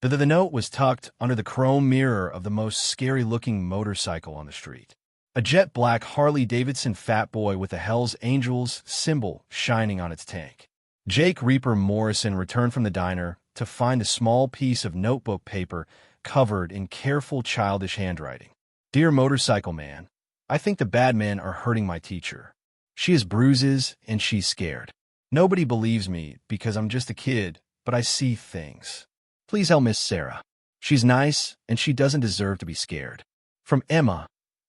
The note was tucked under the chrome mirror of the most scary-looking motorcycle on the street. A jet-black Harley-Davidson Fat Boy with a Hells Angels symbol shining on its tank. Jake Reaper Morrison returned from the diner to find a small piece of notebook paper covered in careful childish handwriting. Dear Motorcycle Man, I think the bad men are hurting my teacher. She has bruises and she's scared. Nobody believes me because I'm just a kid, but I see things. Please help Miss Sarah. She's nice and she doesn't deserve to be scared. From Emma,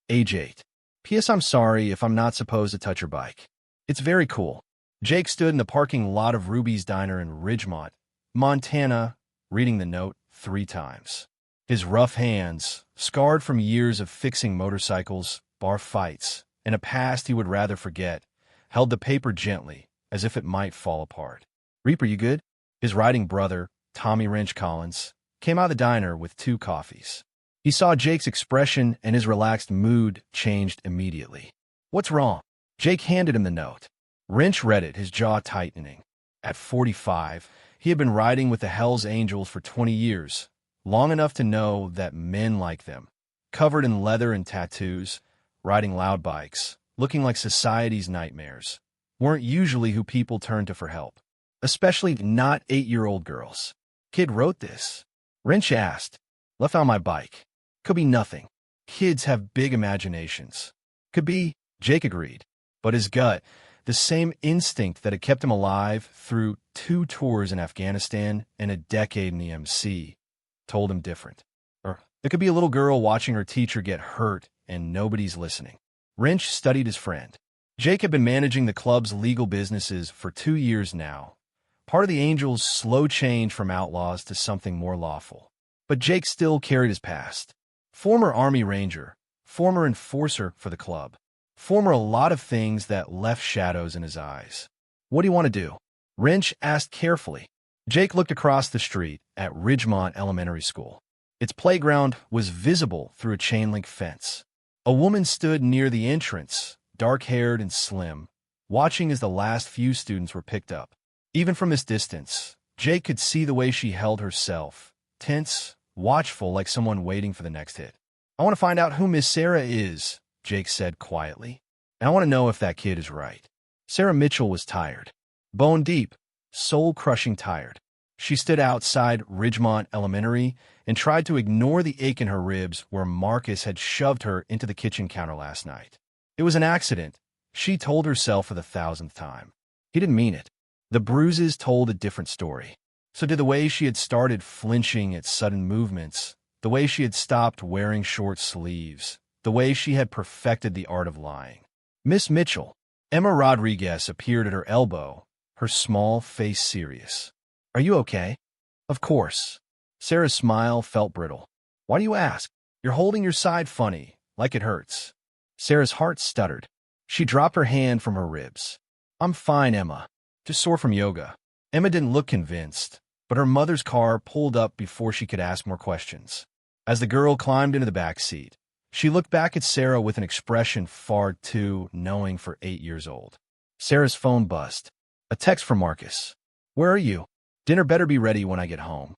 age 8. P.S. I'm sorry if I'm not supposed to touch your bike. It's very cool. Jake stood in the parking lot of Ruby's Diner in Ridgemont, Montana, reading the note 3 times. His rough hands, scarred from years of fixing motorcycles, bar fights, and a past he would rather forget, held the paper gently, as if it might fall apart. Reaper, you good? His riding brother, Tommy Wrench Collins, came out of the diner with 2 coffees. He saw Jake's expression and his relaxed mood changed immediately. What's wrong? Jake handed him the note. Wrench read it, his jaw tightening. At 45, he had been riding with the Hells Angels for 20 years, long enough to know that men like them, covered in leather and tattoos, riding loud bikes, looking like society's nightmares, weren't usually who people turned to for help, especially not 8-year-old girls. Kid wrote this. Wrench asked. Left on my bike. Could be nothing. Kids have big imaginations. Could be, Jake agreed. But his gut, the same instinct that had kept him alive through 2 tours in Afghanistan and a decade in the MC, told him different. Or there could be a little girl watching her teacher get hurt and nobody's listening. Wrench studied his friend. Jake had been managing the club's legal businesses for 2 years now, part of the Angels' slow change from outlaws to something more lawful. But Jake still carried his past. Former Army Ranger, former enforcer for the club, former a lot of things that left shadows in his eyes. What do you want to do? Wrench asked carefully. Jake looked across the street at Ridgemont Elementary School. Its playground was visible through a chain-link fence. A woman stood near the entrance, dark-haired and slim, watching as the last few students were picked up. Even from this distance, Jake could see the way she held herself, tense, watchful like someone waiting for the next hit. I want to find out who Miss Sarah is, Jake said quietly. And I want to know if that kid is right. Sarah Mitchell was tired. Bone deep, soul-crushing tired. She stood outside Ridgemont Elementary and tried to ignore the ache in her ribs where Marcus had shoved her into the kitchen counter last night. It was an accident, she told herself for the 1,000th time. He didn't mean it. The bruises told a different story. So did the way she had started flinching at sudden movements, the way she had stopped wearing short sleeves, the way she had perfected the art of lying. Miss Mitchell. Emma Rodriguez appeared at her elbow, her small face serious. Are you okay? Of course. Sarah's smile felt brittle. Why do you ask? You're holding your side funny, like it hurts. Sarah's heart stuttered. She dropped her hand from her ribs. I'm fine, Emma. Just sore from yoga. Emma didn't look convinced, but her mother's car pulled up before she could ask more questions. As the girl climbed into the back seat, she looked back at Sarah with an expression far too knowing for 8 years old. Sarah's phone buzzed. A text from Marcus. Where are you? Dinner better be ready when I get home.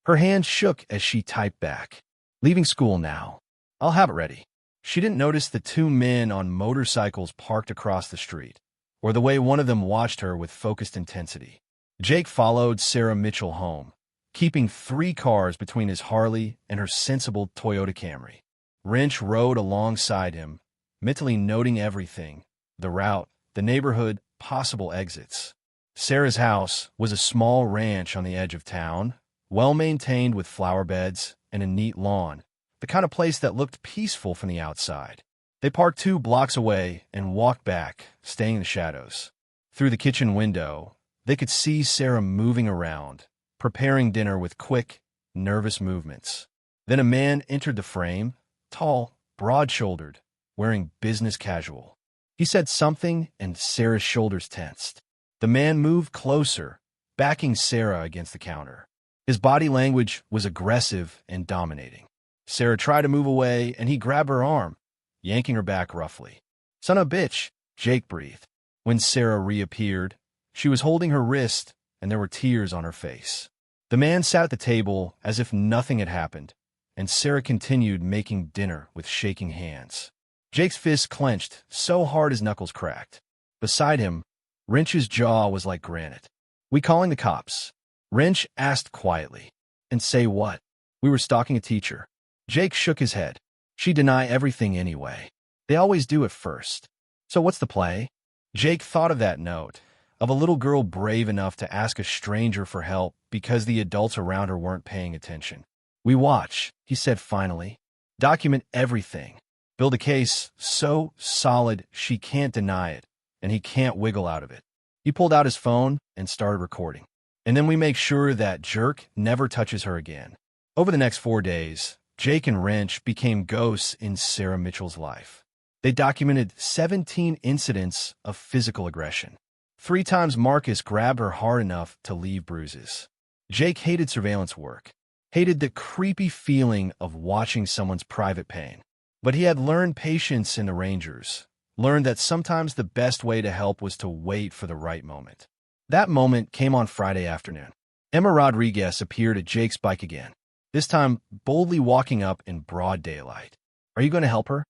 Her hand shook as she typed back. Leaving school now. I'll have it ready. She didn't notice the 2 men on motorcycles parked across the street, or the way one of them watched her with focused intensity. Jake followed Sarah Mitchell home, keeping 3 cars between his Harley and her sensible Toyota Camry. Wrench rode alongside him, mentally noting everything, the route, the neighborhood, possible exits. Sarah's house was a small ranch on the edge of town, well-maintained with flower beds and a neat lawn, the kind of place that looked peaceful from the outside. They parked 2 blocks away and walked back, staying in the shadows. Through the kitchen window, they could see Sarah moving around, preparing dinner with quick, nervous movements. Then a man entered the frame, tall, broad-shouldered, wearing business casual. He said something, and Sarah's shoulders tensed. The man moved closer, backing Sarah against the counter. His body language was aggressive and dominating. Sarah tried to move away, and he grabbed her arm, yanking her back roughly. Son of a bitch, Jake breathed. When Sarah reappeared, she was holding her wrist, and there were tears on her face. The man sat at the table as if nothing had happened, and Sarah continued making dinner with shaking hands. Jake's fists clenched so hard his knuckles cracked. Beside him, Wrench's jaw was like granite. "We calling the cops?" Wrench asked quietly. "And say what?" "We were stalking a teacher." Jake shook his head. "She deny everything anyway. They always do at first." "So what's the play?" Jake thought of that note, of a little girl brave enough to ask a stranger for help because the adults around her weren't paying attention. "We watch," he said finally. "Document everything. Build a case so solid she can't deny it, and he can't wiggle out of it." He pulled out his phone and started recording. "And then we make sure that jerk never touches her again." Over the next 4 days, Jake and Wrench became ghosts in Sarah Mitchell's life. They documented 17 incidents of physical aggression. 3 times Marcus grabbed her hard enough to leave bruises. Jake hated surveillance work, hated the creepy feeling of watching someone's private pain. But he had learned patience in the Rangers, learned that sometimes the best way to help was to wait for the right moment. That moment came on Friday afternoon. Emma Rodriguez appeared at Jake's bike again, this time boldly walking up in broad daylight. "Are you going to help her?"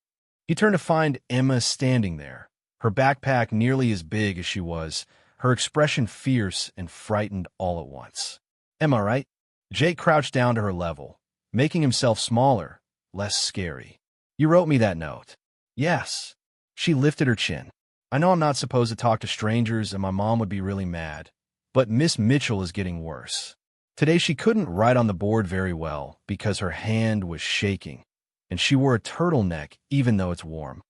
He turned to find Emma standing there, her backpack nearly as big as she was, her expression fierce and frightened all at once. "Emma, right?" Jake crouched down to her level, making himself smaller, less scary. "You wrote me that note." "Yes." She lifted her chin. "I know I'm not supposed to talk to strangers and my mom would be really mad, but Miss Mitchell is getting worse. Today she couldn't write on the board very well because her hand was shaking, and she wore a turtleneck even though it's warm."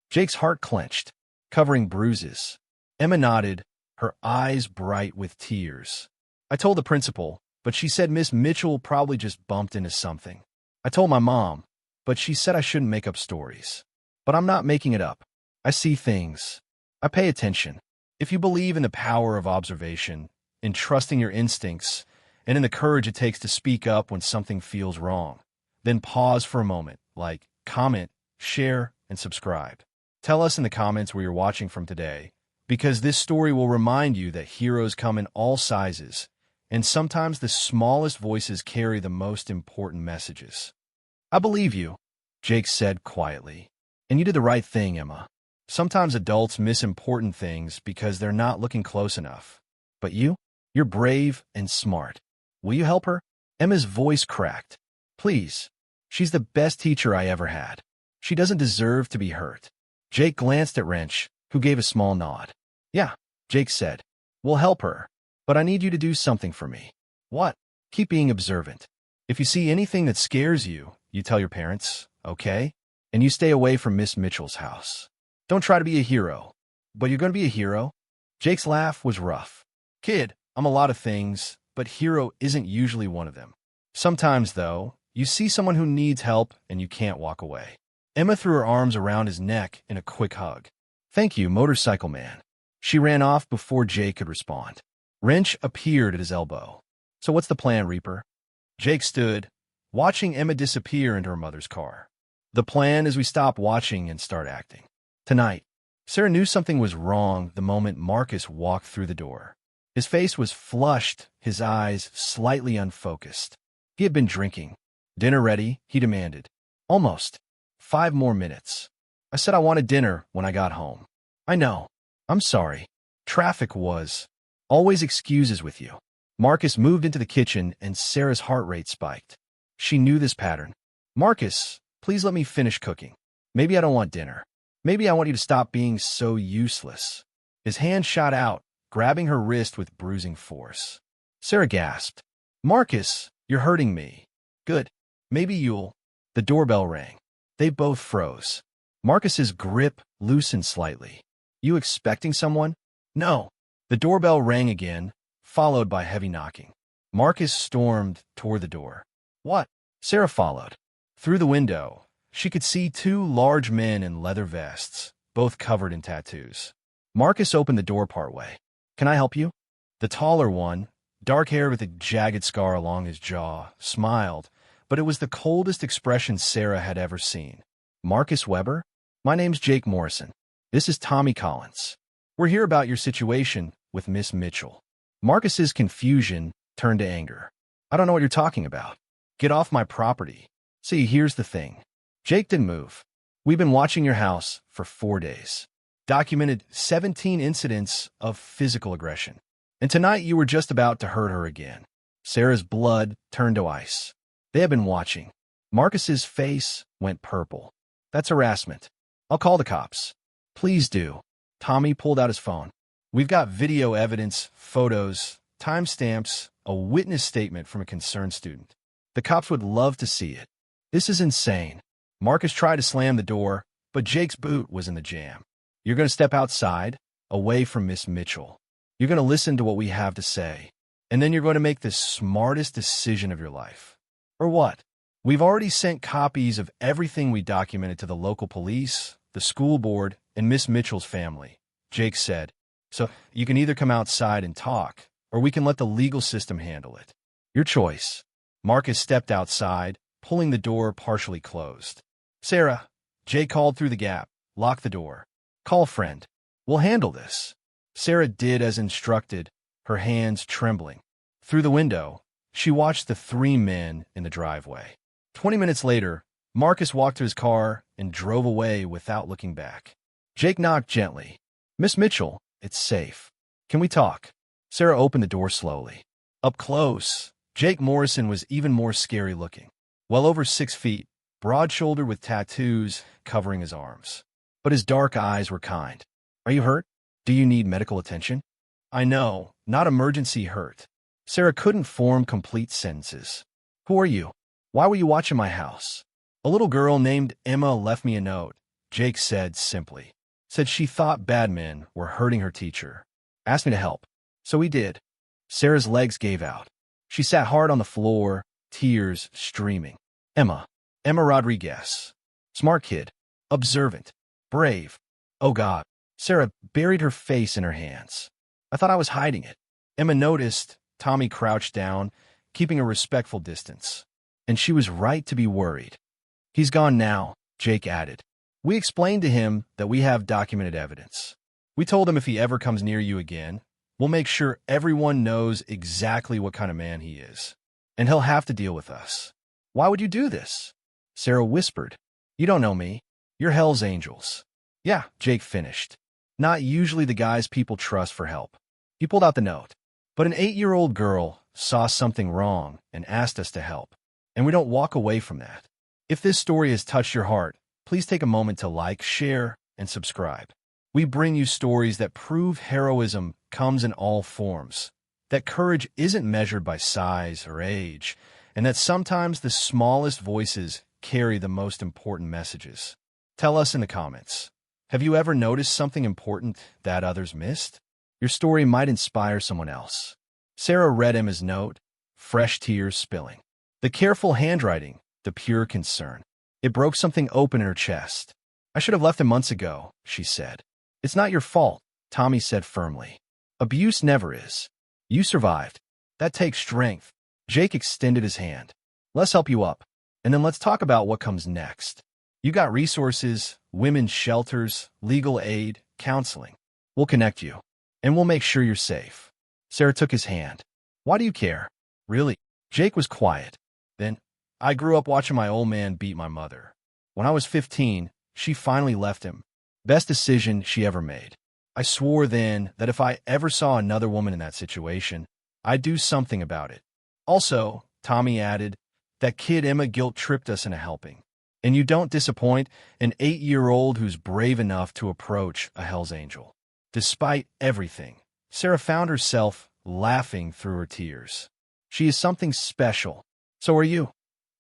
Jake's heart clenched, covering bruises. Emma nodded, her eyes bright with tears. "I told the principal, but she said Miss Mitchell probably just bumped into something. I told my mom, but she said I shouldn't make up stories. But I'm not making it up. I see things. I pay attention. If you believe in the power of observation, in trusting your instincts, and in the courage it takes to speak up when something feels wrong, then pause for a moment, like, comment, share, and subscribe. Tell us in the comments where you're watching from today, because this story will remind you that heroes come in all sizes, and sometimes the smallest voices carry the most important messages. "I believe you," Jake said quietly. "And you did the right thing, Emma. Sometimes adults miss important things because they're not looking close enough. But you're brave and smart. Will you help her?" Emma's voice cracked. "Please. She's the best teacher I ever had. She doesn't deserve to be hurt." Jake glanced at Wrench, who gave a small nod. "Yeah," Jake said. "We'll help her. But I need you to do something for me." "What?" "Keep being observant. If you see anything that scares you, you tell your parents, okay? And you stay away from Miss Mitchell's house. Don't try to be a hero." "But you're going to be a hero?" Jake's laugh was rough. "Kid, I'm a lot of things, but hero isn't usually one of them. Sometimes, though, you see someone who needs help and you can't walk away." Emma threw her arms around his neck in a quick hug. "Thank you, motorcycle man." She ran off before Jake could respond. Wrench appeared at his elbow. "So what's the plan, Reaper?" Jake stood, watching Emma disappear into her mother's car. "The plan is we stop watching and start acting. Tonight." Sarah knew something was wrong the moment Marcus walked through the door. His face was flushed, his eyes slightly unfocused. He had been drinking. "Dinner ready?" he demanded. "Almost. 5 more minutes. I said I wanted dinner when I got home." "I know. I'm sorry. Traffic was. Always excuses with you." Marcus moved into the kitchen and Sarah's heart rate spiked. She knew this pattern. "Marcus, please let me finish cooking. Maybe I don't want dinner. Maybe I want you to stop being so useless." His hand shot out, grabbing her wrist with bruising force. Sarah gasped. "Marcus, you're hurting me." "Good. Maybe you'll—" The doorbell rang. They both froze. Marcus's grip loosened slightly. "You expecting someone?" "No." The doorbell rang again, followed by heavy knocking. Marcus stormed toward the door. "What?" Sarah followed. Through the window, she could see 2 large men in leather vests, both covered in tattoos. Marcus opened the door partway. "Can I help you?" The taller one, dark-haired with a jagged scar along his jaw, smiled, but it was the coldest expression Sarah had ever seen. "Marcus Weber? My name's Jake Morrison. This is Tommy Collins. We're here about your situation with Miss Mitchell." Marcus's confusion turned to anger. I don't know what you're talking about. Get off my property. See, here's the thing. Jake didn't move. We've been watching your house for 4 days. Documented 17 incidents of physical aggression. And tonight you were just about to hurt her again. Sarah's blood turned to ice. They had been watching. Marcus's face went purple. That's harassment. I'll call the cops. Please do. Tommy pulled out his phone. We've got video evidence, photos, timestamps, a witness statement from a concerned student. The cops would love to see it. This is insane. Marcus tried to slam the door, but Jake's boot was in the jam. You're going to step outside, away from Miss Mitchell. You're going to listen to what we have to say. And then you're going to make the smartest decision of your life. Or what? We've already sent copies of everything we documented to the local police, the school board, and Miss Mitchell's family, Jake said. So you can either come outside and talk, or we can let the legal system handle it. Your choice. Marcus stepped outside, pulling the door partially closed. Sarah, Jake called through the gap. Lock the door. Call a friend. We'll handle this. Sarah did as instructed, her hands trembling. Through the window, she watched the 3 men in the driveway. 20 minutes later, Marcus walked to his car and drove away without looking back. Jake knocked gently. Miss Mitchell, it's safe. Can we talk? Sarah opened the door slowly. Up close, Jake Morrison was even more scary looking. Well over 6 feet, broad-shouldered with tattoos covering his arms. But his dark eyes were kind. Are you hurt? Do you need medical attention? I know, not emergency hurt. Sarah couldn't form complete sentences. Who are you? Why were you watching my house? A little girl named Emma left me a note, Jake said simply. Said she thought bad men were hurting her teacher. Asked me to help. So he did. Sarah's legs gave out. She sat hard on the floor, tears streaming. Emma Rodriguez. Smart kid. Observant. Brave. Oh God. Sarah buried her face in her hands. I thought I was hiding it. Emma noticed Tommy crouched down, keeping a respectful distance. And she was right to be worried. He's gone now, Jake added. We explained to him that we have documented evidence. We told him if he ever comes near you again, we'll make sure everyone knows exactly what kind of man he is. And he'll have to deal with us. Why would you do this? Sarah whispered. You don't know me. You're Hell's Angels. Yeah, Jake finished. Not usually the guys people trust for help. He pulled out the note. But an 8-year-old girl saw something wrong and asked us to help. And we don't walk away from that. If this story has touched your heart, please take a moment to like, share, and subscribe. We bring you stories that prove heroism comes in all forms, that courage isn't measured by size or age, and that sometimes the smallest voices carry the most important messages. Tell us in the comments. Have you ever noticed something important that others missed? Your story might inspire someone else. Sarah read Emma's note, fresh tears spilling. The careful handwriting, the pure concern. It broke something open in her chest. I should have left him months ago, she said. It's not your fault, Tommy said firmly. Abuse never is. You survived. That takes strength. Jake extended his hand. Let's help you up, and then let's talk about what comes next. You got resources, women's shelters, legal aid, counseling. We'll connect you, and we'll make sure you're safe. Sarah took his hand. Why do you care? Really? Jake was quiet. Then, I grew up watching my old man beat my mother. When I was 15, she finally left him. Best decision she ever made. I swore then that if I ever saw another woman in that situation, I'd do something about it. Also, Tommy added, that kid Emma guilt-tripped us into helping. And you don't disappoint an 8-year-old who's brave enough to approach a Hell's Angel. Despite everything, Sarah found herself laughing through her tears. She is something special. So are you,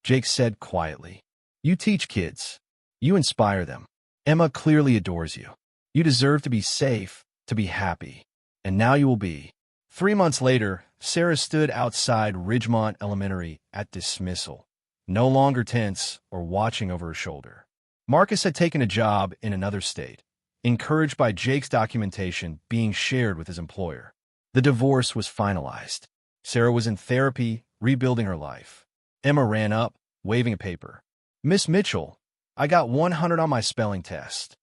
Jake said quietly. You teach kids. You inspire them. Emma clearly adores you. You deserve to be safe, to be happy. And now you will be. 3 months later, Sarah stood outside Ridgemont Elementary at dismissal, no longer tense or watching over her shoulder. Marcus had taken a job in another state, encouraged by Jake's documentation being shared with his employer. The divorce was finalized. Sarah was in therapy, rebuilding her life. Emma ran up, waving a paper. Miss Mitchell, I got 100 on my spelling test.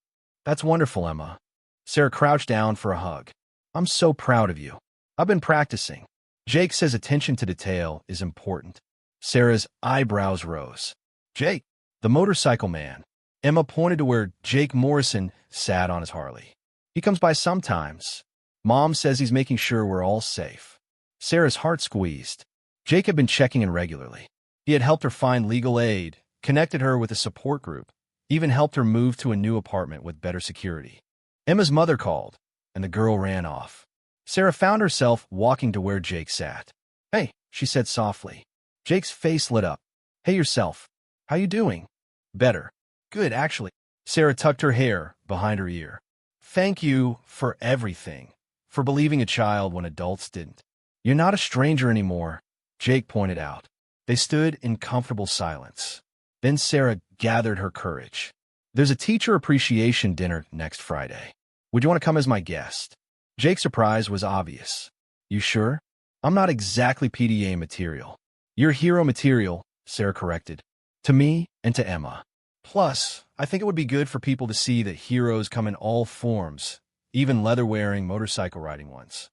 That's wonderful, Emma. Sarah crouched down for a hug. I'm so proud of you. I've been practicing. Jake says attention to detail is important. Sarah's eyebrows rose. Jake, the motorcycle man. Emma pointed to where Jake Morrison sat on his Harley. He comes by sometimes. Mom says he's making sure we're all safe. Sarah's heart squeezed. Jake had been checking in regularly. He had helped her find legal aid, connected her with a support group, even helped her move to a new apartment with better security. Emma's mother called, and the girl ran off. Sarah found herself walking to where Jake sat. Hey, she said softly. Jake's face lit up. Hey yourself. How you doing? Better. Good, actually. Sarah tucked her hair behind her ear. Thank you for everything, for believing a child when adults didn't. You're not a stranger anymore, Jake pointed out. They stood in comfortable silence. Then Sarah gathered her courage. There's a teacher appreciation dinner next Friday. Would you want to come as my guest? Jake's surprise was obvious. You sure? I'm not exactly PDA material. You're hero material, Sarah corrected. To me and to Emma. Plus, I think it would be good for people to see that heroes come in all forms, even leather-wearing, motorcycle-riding ones.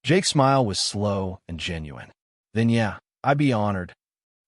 Jake's smile was slow and genuine. Then yeah, I'd be honored.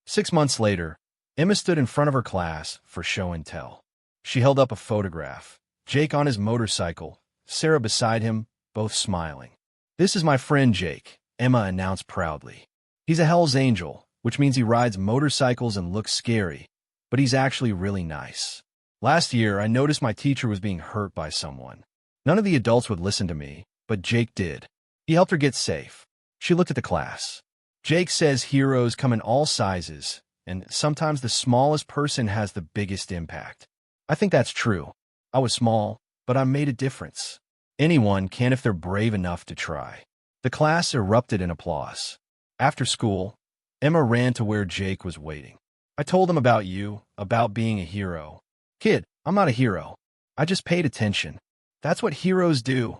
6 months later, Emma stood in front of her class for show and tell. She held up a photograph. Jake on his motorcycle, Sarah beside him, both smiling. This is my friend Jake, Emma announced proudly. He's a Hell's Angel, which means he rides motorcycles and looks scary, but he's actually really nice. Last year, I noticed my teacher was being hurt by someone. None of the adults would listen to me, but Jake did. He helped her get safe. She looked at the class. Jake says heroes come in all sizes, and sometimes the smallest person has the biggest impact. I think that's true. I was small, but I made a difference. Anyone can if they're brave enough to try. The class erupted in applause. After school, Emma ran to where Jake was waiting. I told him about you, about being a hero. Kid, I'm not a hero. I just paid attention. That's what heroes do,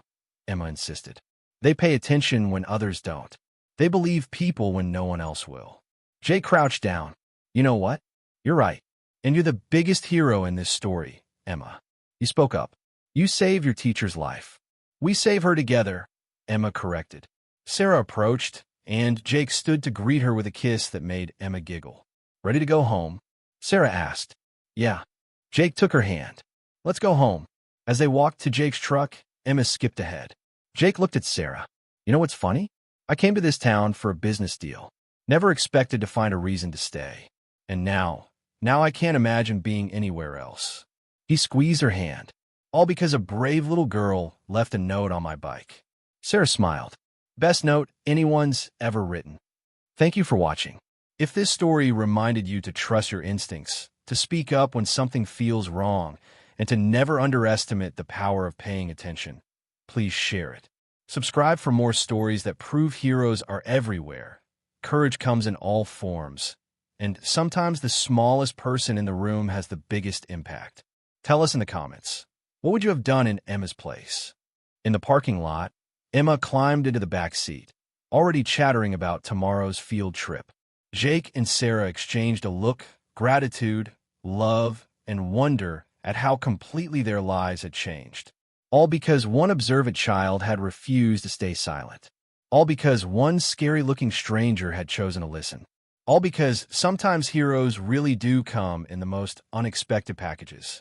Emma insisted. They pay attention when others don't. They believe people when no one else will. Jake crouched down. You know what? You're right. And you're the biggest hero in this story, Emma. You spoke up. You saved your teacher's life. We save her together, Emma corrected. Sarah approached, and Jake stood to greet her with a kiss that made Emma giggle. Ready to go home? Sarah asked. Yeah. Jake took her hand. Let's go home. As they walked to Jake's truck, Emma skipped ahead. Jake looked at Sarah. You know what's funny? I came to this town for a business deal. Never expected to find a reason to stay. And now I can't imagine being anywhere else. He squeezed her hand. All because a brave little girl left a note on my bike. Sarah smiled. Best note anyone's ever written. Thank you for watching. If this story reminded you to trust your instincts, to speak up when something feels wrong, and to never underestimate the power of paying attention, please share it. Subscribe for more stories that prove heroes are everywhere. Courage comes in all forms, and sometimes the smallest person in the room has the biggest impact. Tell us in the comments. What would you have done in Emma's place? In the parking lot, Emma climbed into the back seat, already chattering about tomorrow's field trip. Jake and Sarah exchanged a look, gratitude, love, and wonder at how completely their lives had changed. All because one observant child had refused to stay silent. All because one scary-looking stranger had chosen to listen. All because sometimes heroes really do come in the most unexpected packages.